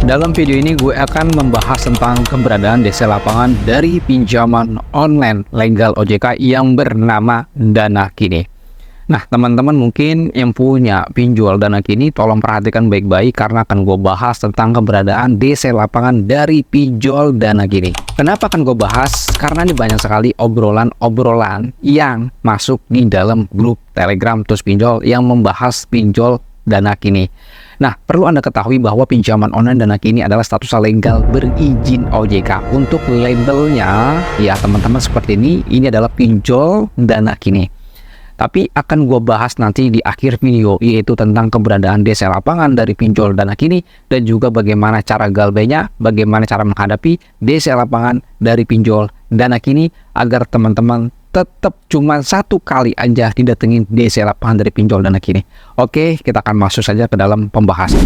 Dalam video ini gue akan membahas tentang keberadaan DC Lapangan dari pinjaman online legal OJK yang bernama Dana Kini. Nah, teman-teman mungkin yang punya pinjol Dana Kini, tolong perhatikan baik-baik karena akan gue bahas tentang keberadaan DC Lapangan dari pinjol Dana Kini. Kenapa akan gue bahas? Karena ini banyak sekali obrolan-obrolan yang masuk di dalam grup Telegram Terus Pinjol yang membahas pinjol Dana Kini. Nah, perlu Anda ketahui bahwa pinjaman online Dana Kini adalah status legal berizin OJK. Untuk labelnya, ya teman-teman seperti ini adalah pinjol Dana Kini. Tapi akan gue bahas nanti di akhir video, yaitu tentang keberadaan DC Lapangan dari pinjol Dana Kini dan juga bagaimana cara galbainya, bagaimana cara menghadapi DC Lapangan dari pinjol Dana Kini agar teman-teman tetap cuma satu kali aja didatengin DC Lapangan dari pinjol Dana Kini. Oke, kita akan masuk saja ke dalam pembahasan.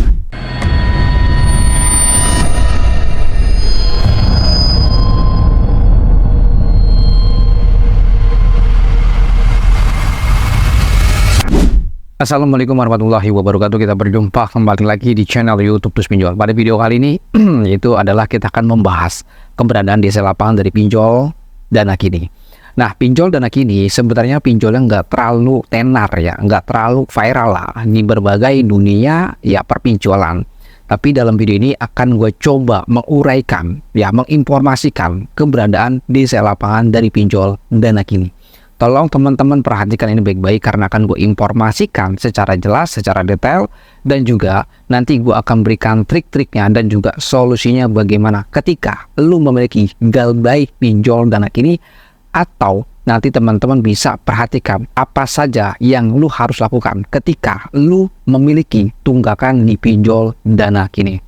Assalamualaikum warahmatullahi wabarakatuh. Kita berjumpa kembali lagi di channel YouTube Terus Pinjol. Pada video kali ini itu adalah kita akan membahas keberadaan DC Lapangan dari pinjol Dana Kini. Nah, pinjol Dana Kini sebenarnya pinjolnya nggak terlalu tenar ya, nggak terlalu viral lah di berbagai dunia ya perpinjolan. Tapi dalam video ini akan gue coba menguraikan ya, menginformasikan keberadaan DC Lapangan dari pinjol Dana Kini. Tolong teman-teman perhatikan ini baik-baik karena akan gue informasikan secara jelas, secara detail, dan juga nanti gue akan berikan trik-triknya dan juga solusinya bagaimana ketika lu memiliki galbay pinjol Dana Kini, atau nanti teman-teman bisa perhatikan apa saja yang lu harus lakukan ketika lu memiliki tunggakan di pinjol Dana Kini.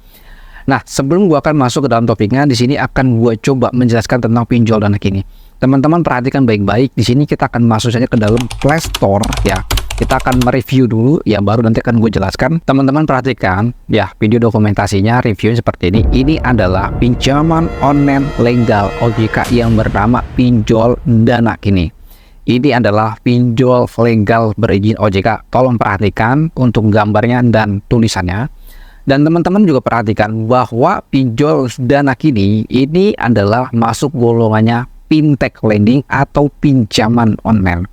Nah, sebelum gua akan masuk ke dalam topiknya, di sini akan gua coba menjelaskan tentang pinjol Dana Kini. Teman-teman perhatikan baik-baik. Di sini kita akan masuk saja ke dalam Play Store ya. Kita akan mereview dulu ya, baru nanti akan gue jelaskan. Teman-teman perhatikan ya, video dokumentasinya, reviewnya seperti ini. Ini adalah pinjaman online legal OJK yang bernama pinjol Dana Kini. Ini adalah pinjol legal berizin OJK. Tolong perhatikan untuk gambarnya dan tulisannya. Dan teman-teman juga perhatikan bahwa pinjol Dana Kini ini adalah masuk golongannya fintech lending atau pinjaman online.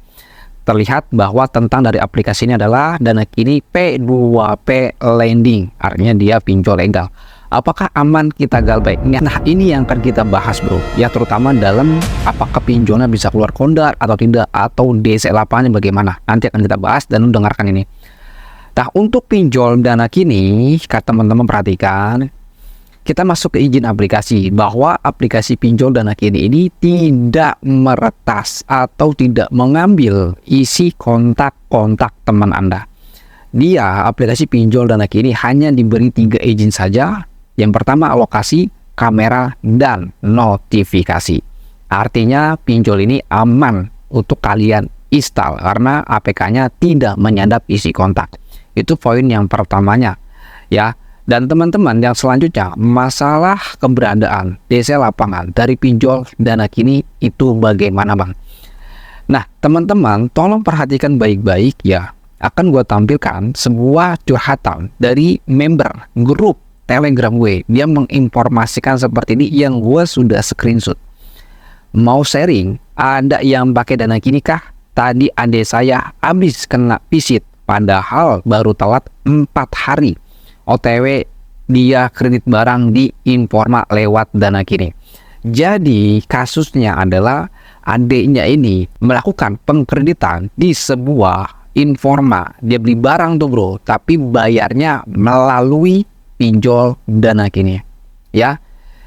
Terlihat bahwa tentang dari aplikasi ini adalah Dana Kini P2P Lending, artinya dia pinjol legal. Apakah aman kita galbay? Nah, ini yang akan kita bahas bro ya, terutama dalam apakah pinjolnya bisa keluar kondar atau tidak, atau DC Lapangannya bagaimana, nanti akan kita bahas dan dengarkan ini. Nah, untuk pinjol Dana Kini, kata teman-teman perhatikan, kita masuk ke izin aplikasi, bahwa aplikasi pinjol Dana Kini ini tidak meretas atau tidak mengambil isi kontak-kontak teman Anda. Dia, aplikasi pinjol Dana Kini hanya diberi 3 izin saja. Yang pertama lokasi, kamera, dan notifikasi. Artinya pinjol ini aman untuk kalian install karena APK-nya tidak menyadap isi kontak. Itu poin yang pertamanya ya. Dan teman-teman yang selanjutnya, masalah keberadaan DC Lapangan dari pinjol Dana Kini itu bagaimana bang? Nah teman-teman tolong perhatikan baik-baik ya. Akan gue tampilkan sebuah curhatan dari member grup Telegram gue. Dia menginformasikan seperti ini yang gue sudah screenshot. Mau sharing, ada yang pakai Dana Kini kah? Tadi adik saya habis kena visit padahal baru telat 4 hari. OTW dia kredit barang di Informa lewat Dana Kini. Jadi kasusnya adalah adiknya ini melakukan pengkreditan di sebuah Informa. Dia beli barang tuh bro, tapi bayarnya melalui pinjol Dana Kini ya.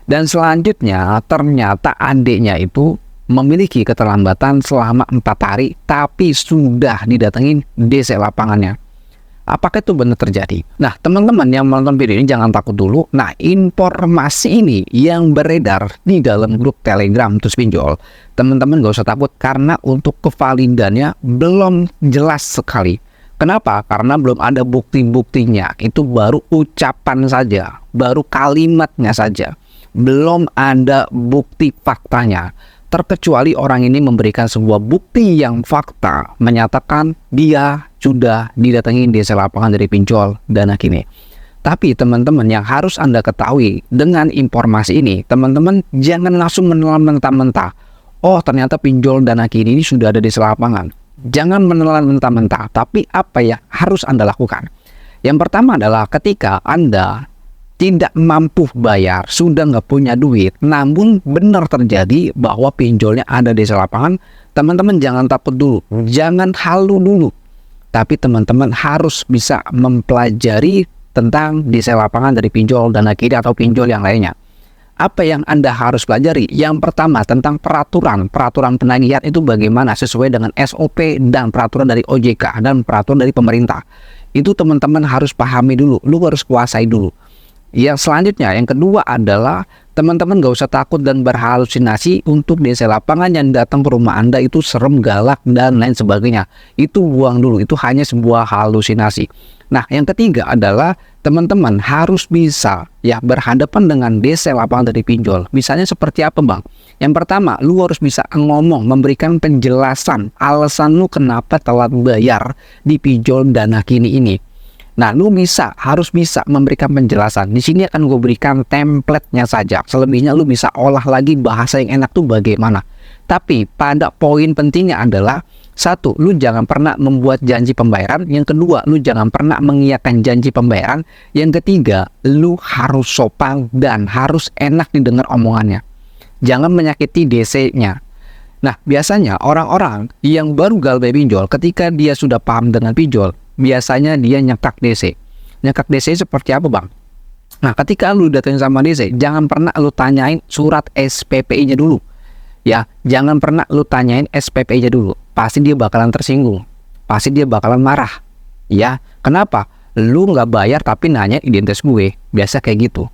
Dan selanjutnya ternyata adiknya itu memiliki keterlambatan selama 4 hari, tapi sudah didatengin DC Lapangannya. Apakah itu benar terjadi? Nah, teman-teman yang menonton video ini jangan takut dulu. Nah, informasi ini yang beredar di dalam grup Telegram Terus Pinjol, teman-teman gak usah takut karena untuk kevalidannya belum jelas sekali. Kenapa? Karena belum ada bukti-buktinya. Itu baru ucapan saja, baru kalimatnya saja. Belum ada bukti faktanya. Terkecuali orang ini memberikan sebuah bukti yang fakta menyatakan dia sudah didatangi DC Lapangan dari pinjol Dana Kini. Tapi teman-teman yang harus Anda ketahui dengan informasi ini, teman-teman jangan langsung menelan mentah-mentah. Oh, ternyata pinjol dana kini ini sudah ada di selapangan. Jangan menelan mentah-mentah, tapi apa yang harus Anda lakukan? Yang pertama adalah ketika Anda tidak mampu bayar, sudah nggak punya duit, namun benar terjadi bahwa pinjolnya ada di lapangan, teman-teman jangan takut dulu, jangan halu dulu. Tapi teman-teman harus bisa mempelajari tentang desa lapangan dari pinjol dana kiri atau pinjol yang lainnya. Apa yang Anda harus pelajari? Yang pertama tentang peraturan penagihan itu bagaimana sesuai dengan SOP dan peraturan dari OJK dan peraturan dari pemerintah. Itu teman-teman harus pahami dulu, lu harus kuasai dulu. Yang selanjutnya, yang kedua adalah teman-teman gak usah takut dan berhalusinasi untuk desa lapangan yang datang ke rumah Anda itu serem, galak, dan lain sebagainya. Itu buang dulu, itu hanya sebuah halusinasi. Nah, yang ketiga adalah teman-teman harus bisa ya berhadapan dengan desa lapangan dari pinjol. Misalnya seperti apa, Bang? Yang pertama, lu harus bisa ngomong, memberikan penjelasan alasan lu kenapa telat bayar di pinjol dana kini ini. Nah, lu harus bisa memberikan penjelasan. Di sini akan gue berikan template-nya saja. Selebihnya lu bisa olah lagi bahasa yang enak tuh bagaimana. Tapi pada poin pentingnya adalah satu, lu jangan pernah membuat janji pembayaran. Yang kedua, lu jangan pernah mengiyakan janji pembayaran. Yang ketiga, lu harus sopan dan harus enak didengar omongannya. Jangan menyakiti DC-nya. Nah, biasanya orang-orang yang baru galbay pinjol, ketika dia sudah paham dengan pinjol, biasanya dia nyekak DC. Nyekak DC seperti apa, Bang? Nah, ketika lu datang sama DC, jangan pernah lu tanyain surat SPPI-nya dulu. Ya, jangan pernah lu tanyain SPPI-nya dulu. Pasti dia bakalan tersinggung. Pasti dia bakalan marah. Ya, kenapa? Lu nggak bayar tapi nanya identitas gue. Biasa kayak gitu.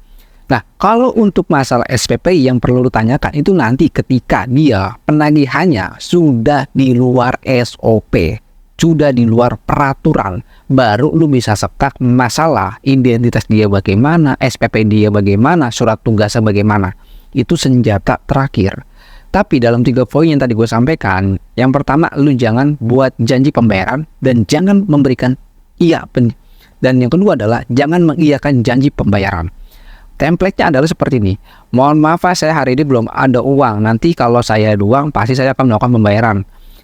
Nah, kalau untuk masalah SPPI yang perlu lu tanyakan itu nanti ketika dia penagihannya sudah di luar SOP, sudah di luar peraturan, baru lu bisa sekak masalah identitas dia bagaimana, SPP dia bagaimana, surat tugasnya bagaimana. Itu senjata terakhir. Tapi dalam 3 poin yang tadi gue sampaikan, yang pertama lu jangan buat janji pembayaran dan jangan memberikan dan yang kedua adalah jangan mengiyakan janji pembayaran. Template-nya adalah seperti ini. Mohon maaf, saya hari ini belum ada uang. Nanti kalau saya ada uang, pasti saya akan melakukan pembayaran.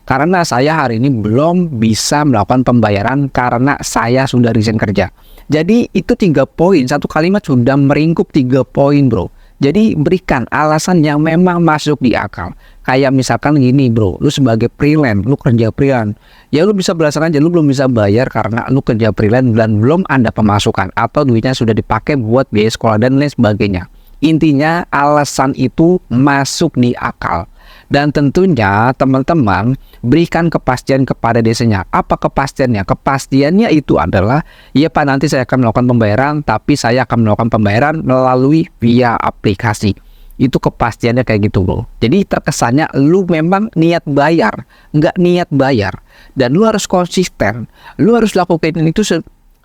Karena saya hari ini belum bisa melakukan pembayaran karena saya sudah resign kerja. Jadi itu 3 poin, satu kalimat sudah meringkup 3 poin, bro. Jadi berikan alasan yang memang masuk di akal. Kayak misalkan gini, bro, lu sebagai freelance, lu kerja freelance, ya lu bisa berdasarkan aja, lu belum bisa bayar karena lu kerja freelance dan belum ada pemasukan atau duitnya sudah dipakai buat biaya sekolah dan lain sebagainya. Intinya alasan itu masuk di akal. Dan tentunya teman-teman berikan kepastian kepada desanya. Apa kepastiannya? Kepastiannya itu adalah, ya Pak, nanti saya akan melakukan pembayaran, tapi saya akan melakukan pembayaran melalui via aplikasi. Itu kepastiannya kayak gitu, bro. Jadi terkesannya lu memang niat bayar, nggak niat bayar. Dan lu harus konsisten. Lu harus lakukan itu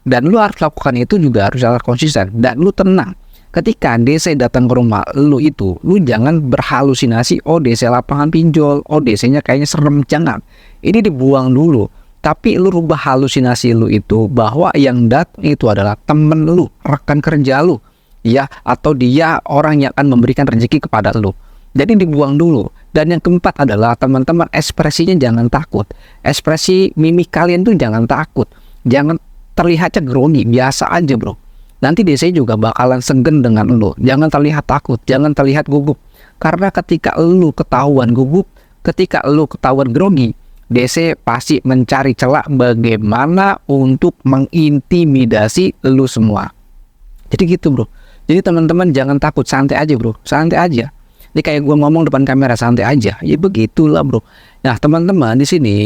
dan lu harus lakukan itu juga harus konsisten. Dan lu tenang. Ketika DC datang ke rumah lu itu, lu jangan berhalusinasi, oh DC lapangan pinjol, oh DC-nya kayaknya serem, jangan. Ini dibuang dulu. Tapi lu rubah halusinasi lu itu bahwa yang datang itu adalah temen lu, rekan kerja lu, ya, atau dia orang yang akan memberikan rezeki kepada lu. Jadi dibuang dulu. Dan yang keempat adalah teman-teman ekspresinya jangan takut. Ekspresi mimik kalian tuh jangan takut. Jangan terlihatnya grogi, biasa aja, bro. Nanti DC juga bakalan segen dengan lu. Jangan terlihat takut, jangan terlihat gugup. Karena ketika lu ketahuan gugup, ketika lu ketahuan grogi, DC pasti mencari celah bagaimana untuk mengintimidasi lu semua. Jadi gitu, bro. Jadi teman-teman jangan takut, santai aja, bro. Santai aja. Ini kayak gue ngomong depan kamera, santai aja. Ya begitulah, bro. Nah, teman-teman di sini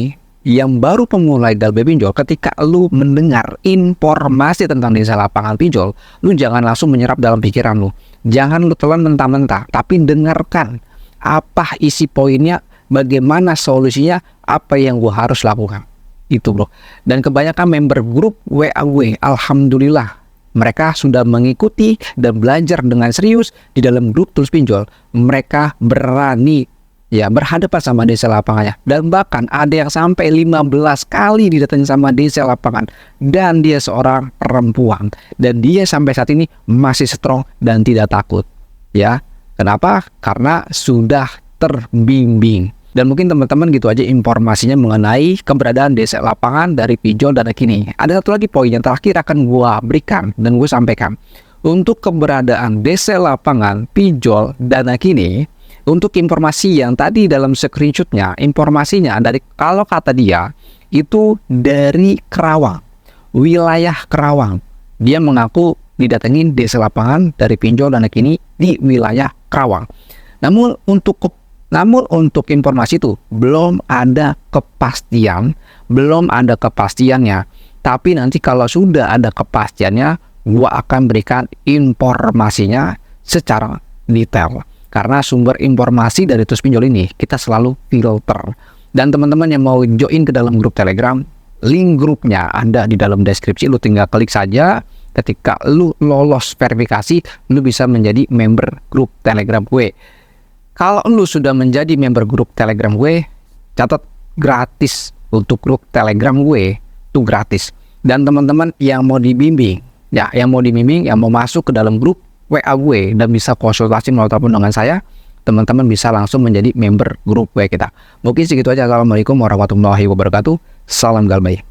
yang baru pemulai galbay pinjol, ketika lu mendengar informasi tentang desa lapangan pinjol, lu jangan langsung menyerap dalam pikiran lu. Jangan lu telan mentah-mentah, tapi dengarkan apa isi poinnya, bagaimana solusinya, apa yang gua harus lakukan. Itu, bro. Dan kebanyakan member grup WA gue, alhamdulillah, mereka sudah mengikuti dan belajar dengan serius di dalam grup Tools Pinjol. Mereka berani ya berhadapan sama DC lapangannya, dan bahkan ada yang sampai 15 kali didatangi sama DC lapangan, dan dia seorang perempuan dan dia sampai saat ini masih strong dan tidak takut. Ya, kenapa? Karena sudah terbimbing. Dan mungkin teman-teman gitu aja informasinya mengenai keberadaan DC lapangan dari pinjol dan kini. Ada satu lagi poin yang terakhir akan gue berikan dan gue sampaikan. Untuk keberadaan DC lapangan, pinjol, dana kini, untuk informasi yang tadi dalam screenshotnya, informasinya dari, kalau kata dia, itu dari Kerawang, wilayah Kerawang. Dia mengaku didatengin DC lapangan dari pinjol dana kini di wilayah Kerawang. Namun untuk informasi itu belum ada kepastian, Tapi nanti kalau sudah ada kepastiannya, gua akan berikan informasinya secara detail. Karena sumber informasi dari Tus Pinjol ini kita selalu filter. Dan teman-teman yang mau join ke dalam grup Telegram, link grupnya ada di dalam deskripsi. Lu tinggal klik saja. Ketika lu lolos verifikasi, lu bisa menjadi member grup Telegram gue. Kalau lu sudah menjadi member grup Telegram gue, catat gratis untuk grup Telegram gue, itu gratis. Dan teman-teman yang mau dibimbing, yang mau masuk ke dalam grup WA gue dan bisa konsultasi melalui telepon dengan saya, teman-teman bisa langsung menjadi member grup WA kita. Mungkin segitu aja. Assalamualaikum warahmatullahi wabarakatuh. Salam galbay.